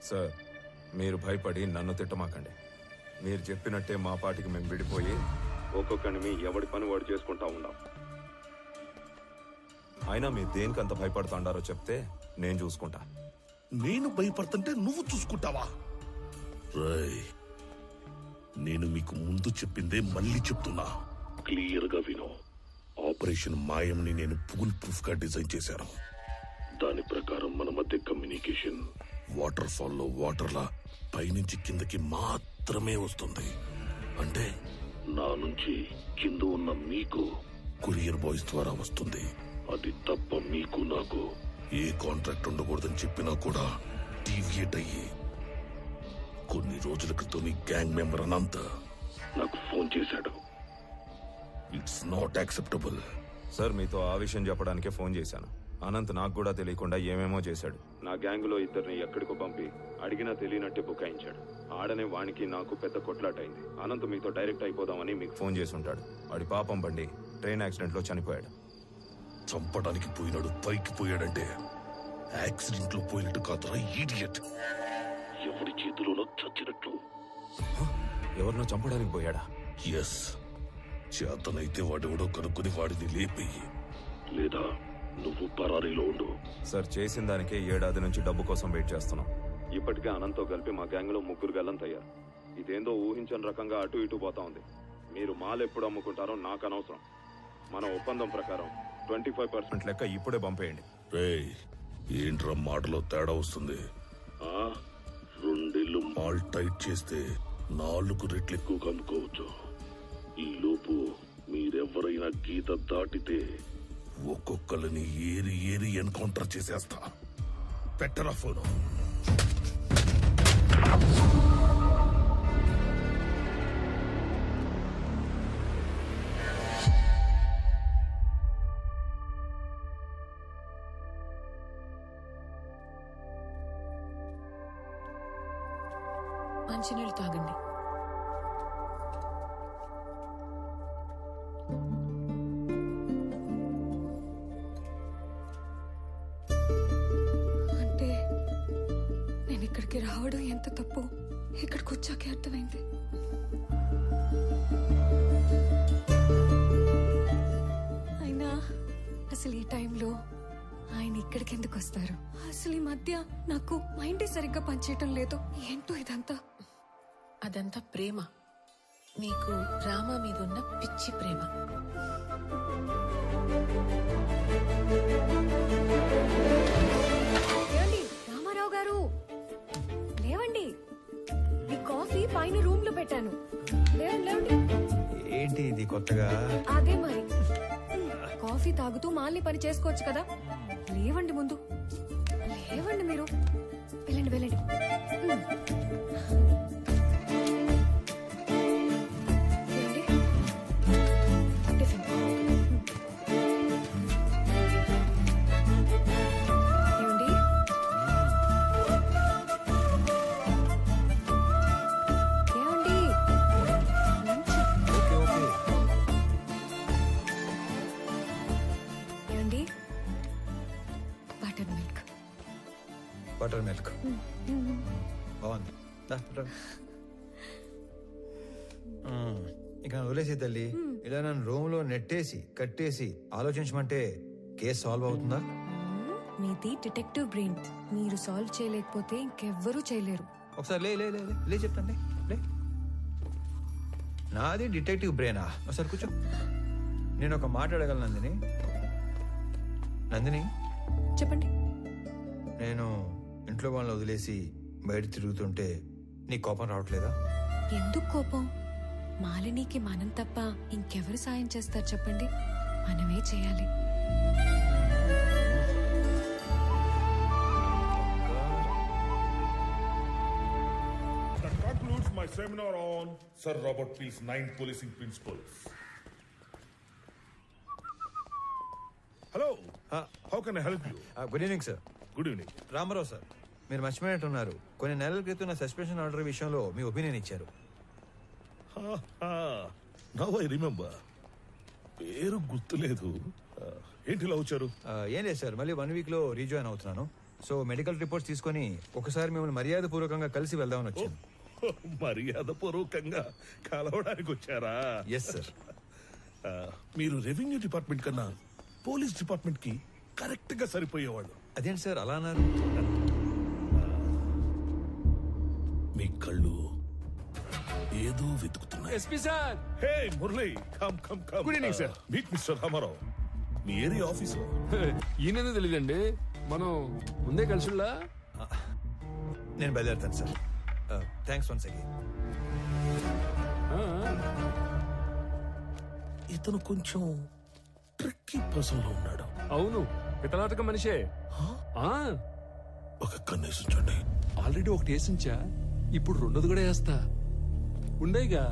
Sir, మీరు భయపడి నన్ను తిట్టమాకండి. మీరు చెప్పినట్టే మా పాటికి మేము విడిపోయి ఒక్కొక్కని ఎవడి పని వాడు చేసుకుంటా ఉన్నాం. అయినా మీరు దేనికంత భయపడుతుండారో చెప్తే నేను చూసుకుంటా. నేను భయపడుతుంటే నువ్వు చూసుకుంటావా? రేయ్, నేను మీకు ముందు చెప్పిందే మళ్ళీ చెప్తున్నా, క్లియర్ గా విను. ఆపరేషన్ మాయంని నేను ఫుల్ ప్రూఫ్ గా డిజైన్ చేశాను. దాని ప్రకారం మన మధ్య కమ్యూనికేషన్ వాటర్ ఫాల్ లో వాటర్లా పైనుంచి కిందకి మాత్రమే వస్తుంది. అంటే నా నుంచి కింద ఉన్న మీకు కొరియర్ బాయ్స్ ద్వారా వస్తుంది. అది తప్ప మీకు నాకు ఏ కాంట్రాక్ట్ ఉండకూడదని చెప్పినా కూడా డీవియేట్ అయ్యి కొన్ని రోజుల క్రితం ఈ గ్యాంగ్ మెంబర్ అనంత నాకు ఫోన్ చేశాడు. It's not acceptable. సార్, మీతో ఆ విషయం చెప్పడానికే ఫోన్ చేశాను. అనంత్ నాకు కూడా తెలియకుండా ఏమేమో చేశాడు. నా గ్యాంగ్ లో ఇద్దరిని ఎక్కడికో పంపి అడిగినా తెలియనట్టే బుకాయించాడు. ఆడనే వానికి నాకు పెద్ద కొట్లాటైంది. అనంత్ మీతో డైరెక్ట్ అయిపోదామని మీకు ఫోన్ చేసి ఉంటాడు. వాడి పాపం బండి ట్రైన్ యాక్సిడెంట్ లో చనిపోయాడు. చంపడానికి పోయినాడు, పైకి పోయాడంటే యాక్సిడెంట్ లో పోయినట్టు కాదురా ఈడియట్. ఎవరి చేతిలోనో చచ్చినట్లు. ఎవరినో చంపడానికి పోయాడా? ఎస్. చేతనైతే వాడెవడో కనుక్కొని వాడిని లేపి, లేదా నువ్వు పరారీలో ఉండు. సార్, చేసిన దానికే 7 ఏడాది నుంచి డబ్బు కోసం వెయిట్ చేస్తున్నాం. ఇప్పటికే అనంత్తో కలిపి మా గ్యాంగ్ లో 3 గల్లంతయ్యారు. ఇదేందో ఊహించని రకంగా అటు ఇటు పోతా ఉంది. మీరు మాల్ ఎప్పుడు అమ్ముకుంటారో నాకు అనవసరం. మన ఒప్పందం ప్రకారం 25% లెక్క ఇప్పుడే పంపేయండి. రేయ్, ఏంట్రా మాటలో తేడా వస్తుంది? 2 ఇళ్ళు మాల్ టైట్ చేస్తే 4 రెట్లు ఎక్కువ అమ్ముకోవచ్చు. ఈ లోపు మీరెవరైనా గీత దాటితే ఒక్కొక్కరిని ఏరి ఏరి ఎన్కౌంటర్ చేసేస్తా. పెట్టరా ఫోను. మంచినీళ్ళు తాగండి. అంటే నేను ఇక్కడికి రావడం ఎంత తప్పు ఇక్కడికి వచ్చాకే అర్థమైంది. అయినా అసలు ఈ టైంలో ఆయన ఇక్కడికి ఎందుకు వస్తారు? అసలు ఈ మధ్య నాకు మైండే సరిగ్గా పనిచేయటం లేదు. ఏంటో ఇదంతా. అదంతా ప్రేమ. నీకు రామా మీదున్న పిచ్చి ప్రేమ. రామారావు గారు లేవండి. మీ కాఫీ పైన రూమ్ లో పెట్టాను. లేవండి. ఏంటి ఇది కొత్తగా? అదే మరి, కాఫీ తాగుతూ మాల్ని పని చేసుకోవచ్చు కదా. లేవండి ముందు, లేవండి మీరు. వెళ్ళండి. బటర్ మిల్క్ బాగుంది. ఇక వదిలేసి తల్లి, ఇలా నన్ను రూమ్ లో నెట్టేసి కట్టేసి ఆలోచించమంటే కేసు సాల్వ్ అవుతుందా? మీది డిటెక్టివ్ బ్రెయిన్. మీరు సాల్వ్ చేయలేకపోతే ఇంకెవ్వరూ చేయలేరు. ఒకసారి లే చెప్తాండి. లే, నాది డిటెక్టివ్ బ్రెయినా? ఒకసారి కూర్చో. నేను ఒక మాట అడగలను నందిని. చెప్పండి. నేను ఇంట్లో వాళ్ళని వదిలేసి బయట తిరుగుతుంటే నీ కోపం రావట్లేదా? ఎందుకు కోపం? మాలినికి మనం తప్ప ఇంకెవరు సాయం చేస్తారు చెప్పండి? మనమే చేయాలి. That concludes my seminar on Sir Robert Peel's 9 policing principles. Hello. How can I help you? Good evening sir. Good evening. Ramarao sir, మీరు మర్చిపోయినట్టున్నారు. కొన్ని నెలల క్రితం నా సస్పెన్షన్ ఆర్డర్ విషయంలో మీ ఒపీనియన్ ఇచ్చారు. Now I remember. పేరు గుర్తులేదు. ఏంటి ఇలా వచ్చారు? ఏం లేదు సార్, మళ్ళీ 1 వీక్ లో రీజాయిన్ అవుతున్నాను. సో మెడికల్ రిపోర్ట్స్ తీసుకొని ఒకసారి మిమ్మల్ని మర్యాదపూర్వకంగా కలిసి వెళ్దామని వచ్చాను. మర్యాద పూర్వకంగా కలవడానికి వచ్చారా? Yes sir. మీరు రెవెన్యూ డిపార్ట్మెంట్ కన్నా పోలీస్ డిపార్ట్మెంట్ కి కరెక్ట్ గా సరిపోయేవాళ్ళు. అదేంటి సార్ అలా అన్నారు? మీ కళ్ళు ఏదో వెతుకుతున్నాయి. SP sir. Hey Murali, come come come. Good evening, sir. Meet mister Ramarao. మీ ఏరియా ఆఫీసర్. ఈయన తెలియదండి, మనం ముందే కలిసిలా. నేను బయలుదేరుతాను సార్. Thanks once again. ఇతను కొంచెం ట్రిక్కీ పర్సన్ లో ఉన్నాడు. అవును, పితలాటక మనిషే. ఒక కన్నేసించండి. ఆల్రెడీ ఒకటి వేసించా, ఇప్పుడు రెండోది కూడా వేస్తా. ఉండేగా.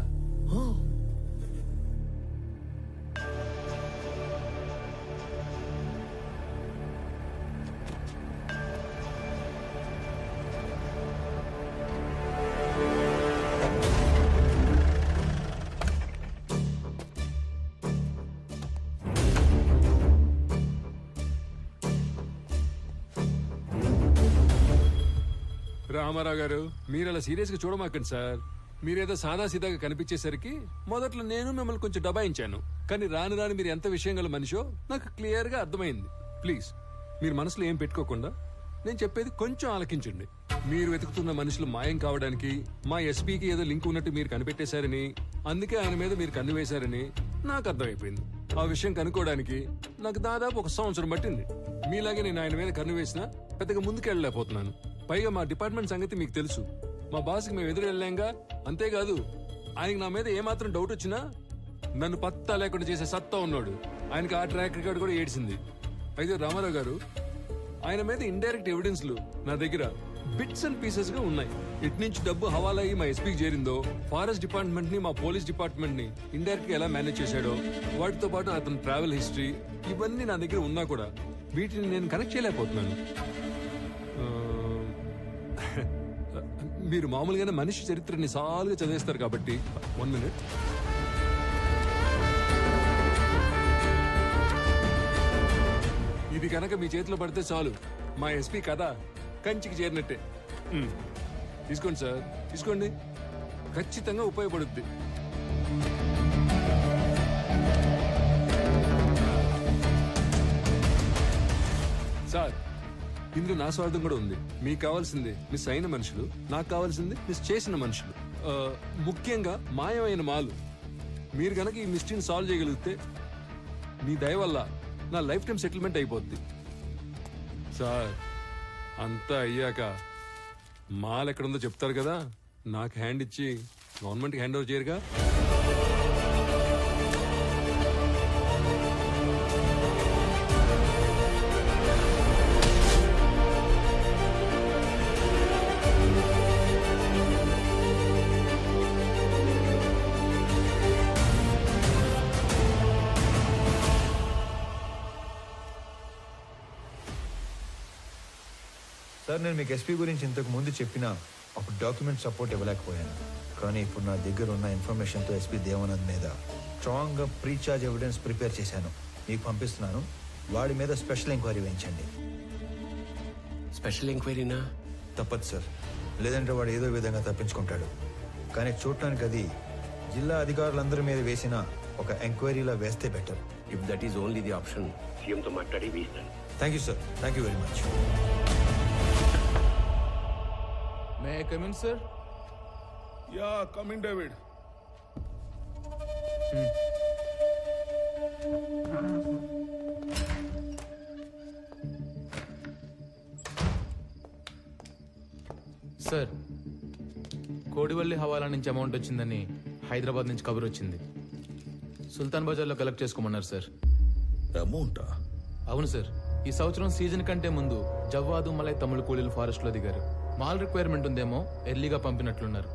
రామారావు గారు, మీరు అలా సీరియస్ గా చూడమాకండి సార్. మీరేదో సాదాసీదాగా కనిపించేసరికి మొదట్లో నేను మిమ్మల్ని కొంచెం దబాయించాను. కానీ రాను రాను మీరు ఎంత విషయం గల మనిషో నాకు క్లియర్ గా అర్థమైంది. ప్లీజ్ మీరు మనసులో ఏం పెట్టుకోకుండా నేను చెప్పేది కొంచెం ఆలకించండి. మీరు వెతుకుతున్న మనుషులు మాయం కావడానికి మా ఎస్పీకి ఏదో లింక్ ఉన్నట్టు మీరు కనిపెట్టేశారని, అందుకే ఆయన మీద మీరు కన్ను వేశారని నాకు అర్థమైపోయింది. ఆ విషయం కనుక్కోవడానికి నాకు దాదాపు 1 సంవత్సరం పట్టింది. మీలాగే నేను ఆయన మీద కన్ను వేసినా పెద్దగా ముందుకెళ్ళలేకపోతున్నాను. పైగా మా డిపార్ట్మెంట్ సంగతి మీకు తెలుసు. మా బాస్కి మేము ఎదురు వెళ్ళాంగా. అంతేకాదు, ఆయనకి నా మీద ఏమాత్రం డౌట్ వచ్చినా నన్ను పత్తా లేకుండా చేసే సత్తా ఉన్నాడు. ఆయనకి ఆ ట్రాక్ రికార్డ్ కూడా ఏడ్చింది. అయితే రామారావు గారు, ఆయన మీద ఇండైరెక్ట్ ఎవిడెన్స్లు నా దగ్గర బిట్స్ అండ్ పీసెస్ గా ఉన్నాయి. ఇటు నుంచి డబ్బు హవాలా అయ్యి మా ఎస్పీకి చేరిందో, ఫారెస్ట్ డిపార్ట్మెంట్ ని మా పోలీస్ డిపార్ట్మెంట్ ని ఇండైరెక్ట్ గా ఎలా మేనేజ్ చేశాడో, వాటితో పాటు అతని ట్రావెల్ హిస్టరీ, ఇవన్నీ నా దగ్గర ఉన్నా కూడా వీటిని నేను కనెక్ట్ చేయలేకపోతున్నాను. మీరు మామూలుగానే మనిషి చరిత్రని సాలుగా చదివేస్తారు కాబట్టి 1 minute. ఇది కనుక మీ చేతిలో పడితే చాలు, మా ఎస్పీ కథ కంచికి చేరినట్టే. తీసుకోండి సార్, తీసుకోండి. ఖచ్చితంగా ఉపయోగపడుద్ది. సార్, ఇందులో నా స్వార్థం కూడా ఉంది. మీకు కావాల్సింది మిస్ అయిన మనుషులు, నాకు కావాల్సింది మిస్ చేసిన మనుషులు. ముఖ్యంగా మాయమైన మాలు. మీరు కనుక ఈ మిస్టరీని సాల్వ్ చేయగలిగితే మీ దయ వల్ల నా లైఫ్ టైం సెటిల్మెంట్ అయిపోద్ది. సార్, అంతా అయ్యాక మాల్ ఎక్కడుందో చెప్తారు కదా, నాకు హ్యాండ్ ఇచ్చి గవర్నమెంట్కి హ్యాండ్ ఓవర్ చేయరుగా. సార్, నేను మీకు ఎస్పీ గురించి ఇంతకు ముందు చెప్పినా అప్పుడు డాక్యుమెంట్ సపోర్ట్ ఇవ్వలేకపోయాను. కానీ ఇప్పుడు నా దగ్గర ఉన్న ఇన్ఫర్మేషన్తో ఎస్పీ దేవానంద్ మీద స్ట్రాంగ్గా ప్రీ చార్జ్ ఎవిడెన్స్ ప్రిపేర్ చేశాను. మీకు పంపిస్తున్నాను. వాడి మీద స్పెషల్ ఎంక్వైరీ వేయించండి. స్పెషల్ ఎంక్వైరీనా? తప్పదు సార్, లేదంటే వాడు ఏదో విధంగా తప్పించుకుంటాడు. కానీ చూడటానికి అది జిల్లా అధికారులందరి మీద వేసిన ఒక ఎంక్వైరీలా వేస్తే better. If that is only the option, సీఎంతో మాట్లాడి వేస్తాను. Thank you sir, thank you very much. May I come in, sir? Yeah, come in David. Sir, Kodivalli హవాలా నుంచి అమౌంట్ వచ్చిందని హైదరాబాద్ నుంచి కబుర్ వచ్చింది. సుల్తాన్ బజార్లో కలెక్ట్ చేసుకోమన్నారు సార్. అమౌంటా? అవును సార్, ఈ సంవత్సరం సీజన్ కంటే ముందు జవ్వాదు మలై తమిళ కూలీలు ఫారెస్ట్ లో దిగారు. మాల్ రిక్వైర్మెంట్ ఉందేమో ఎర్లీగా పంపినట్లున్నారు.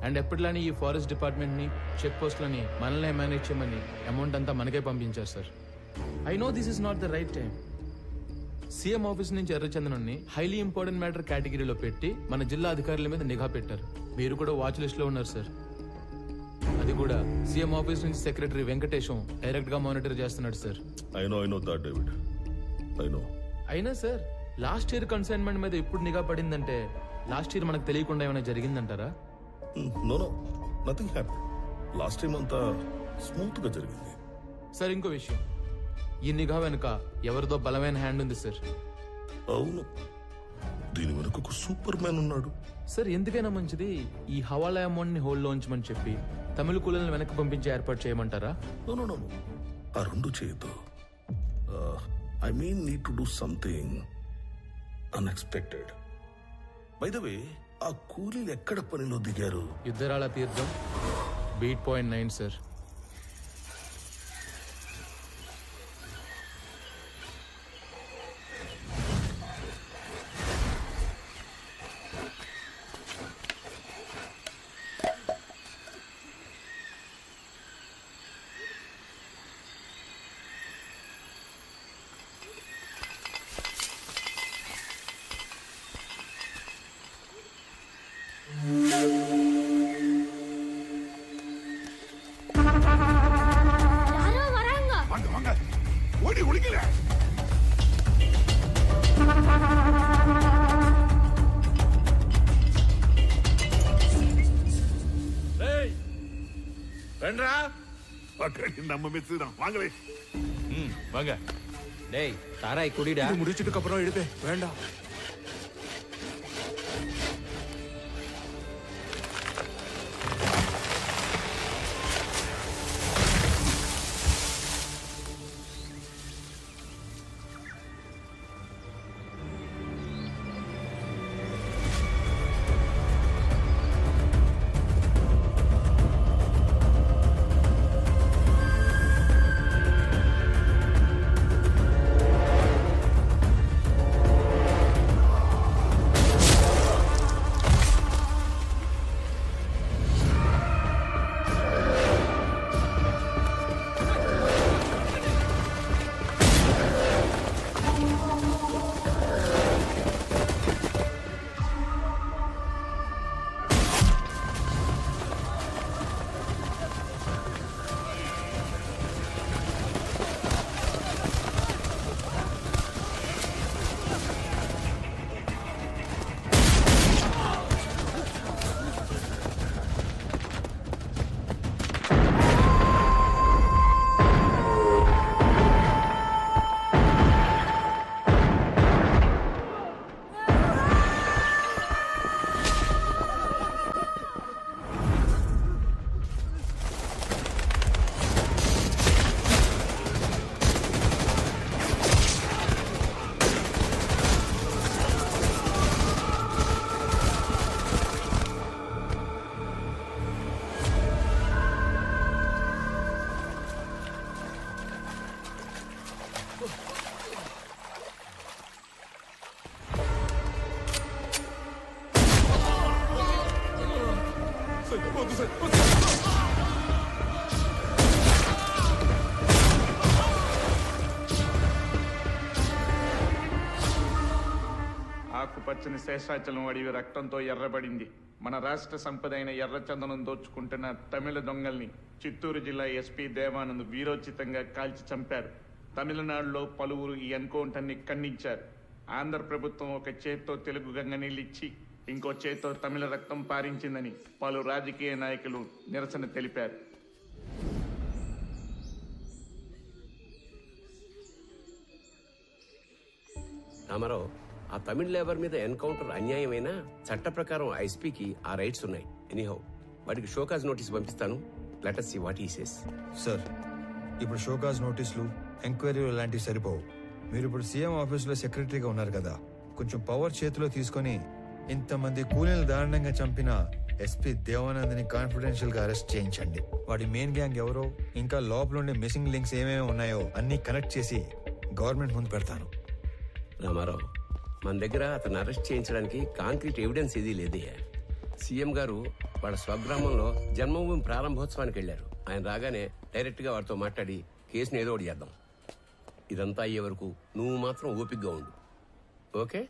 అండ్ ఎప్పటిలానే ఈ ఫారెస్ట్ డిపార్ట్మెంట్ ని, చెక్ పోస్ట్లని మనల్నే మేనేజ్ చేయమని అమౌంట్ అంతా మనకే పంపించారు sir. I no this is not the right time. CM office నుంచి ఎర్రచందనాన్ని హైలీ ఇంపార్టెంట్ మ్యాటర్ కేటగిరీలో పెట్టి మన జిల్లా అధికారుల మీద నిఘా పెట్టారు. మీరు కూడా వాచ్ లిస్ట్ లో ఉన్నారు సార్. అది కూడా సీఎం ఆఫీస్ నుంచి సెక్రటరీ వెంకటేశం డైరెక్ట్ గా మానిటర్ చేస్తున్నాడు sir. I know that David, I know. అయినా సార్, లాస్ట్ ఇయర్ కన్సైన్మెంట్ మీద ఇప్పుడు నిఘా పడిందంటే లాస్ట్ ఇయర్ మనకు తెలియకుండా ఏమైనా జరిగిందంటారా? No nothing happy. Last time అంతా స్మూత్ గా జరిగింది. సార్ ఇంకో విషయం, ఈ నిఘా వెనుక ఎవరిదో బలమైన హ్యాండ్ ఉంది సార్. అవును, దీని వెనుక ఒక సూపర్ మ్యాన్ ఉన్నాడు. సార్ ఎందుకైనా మంచిది ఈ హవాలా అమౌంట్ ని హోల్డ్ లో ఉంచమని చెప్పి తమిళ కూలీలను వెనక్కి పంపించి ఏర్పాటు చేయమంటారా? నో ఆ రెండు చేయొద్దు. I mean need to do something unexpected. By the way, ఆ కూలీలు ఎక్కడ పనిలో దిగారు? యుద్ధరాల తీర్థం బీట్ పాయింట్ 9 సార్. ஓடி ஒளிக்கல. ரெண்டா நம்ம மிஸ் தான். வாங்கவே வாங்க. டேய் தாராய் குடிடா. முடிச்சிட்டு அப்புறம் எடுப்பே. வேண்டாம். ఆకుపచ్చని శేషాచలం అడవి రక్తంతో ఎర్రబడింది. మన రాష్ట్ర సంపద అయిన ఎర్రచందనం దోచుకుంటున్న తమిళ దొంగల్ని చిత్తూరు జిల్లా ఎస్పీ దేవానంద్ వీరోచితంగా కాల్చి చంపారు. తమిళనాడులో పలువురు ఈ ఎన్కౌంటర్ని ఖండించారు. ఆంధ్ర ప్రభుత్వం ఒక చేత్తో తెలుగు గంగ నీళ్ళిచ్చి ఇంకో చేత్తో తమిళ రక్తం పారించిందని పలు రాజకీయ నాయకులు నిరసన తెలిపారు. రామారావు, ఆ తమిళ లేబర్ మీద ఎన్కౌంటర్ అన్యాయమైనా చట్ట ప్రకారం ఐస్పీకి ఆ రైట్స్ ఉన్నాయి. ఎనీహౌ వాడికి షోకాజ్ నోటీస్ పంపిస్తాను. Let us see what he says. Sir, ఇప్పుడు షోకాజ్ నోటీసులు, ఎంక్వైరీలు లాంటివి సరిపోవు. మీరు ఇప్పుడు సీఎం ఆఫీసులో సెక్రటరీగా ఉన్నారు కదా, కొంచెం పవర్ చేతిలో తీసుకొని ఇంతమంది కూలీలు దారుణంగా చంపిన ఎస్పీ దేవానంద్ని కాన్ఫిడెన్షియల్ గా అరెస్ట్ చేయించండి. వాడి మెయిన్ గ్యాంగ్ ఎవరో, ఇంకా లోపల ఉండే మిస్సింగ్ లింక్స్ ఏమేమి ఉన్నాయో అన్ని కనెక్ట్ చేసి గవర్నమెంట్ ముందు పెడతాను. రామారావు, మన దగ్గర అతను అరెస్ట్ చేయించడానికి కాంక్రీట్ ఎవిడెన్స్ ఏదీ లేదయ్యా. సీఎం గారు వాళ్ళ స్వగ్రామంలో జన్మభూమి ప్రారంభోత్సవానికి వెళ్లారు. ఆయన రాగానే డైరెక్ట్ గా వాడితో మాట్లాడి కేసుని ఏదో ఒకటి చేద్దాం. ఇదంతా అయ్యే వరకు నువ్వు మాత్రం ఓపికగా ఉండు. ఓకే?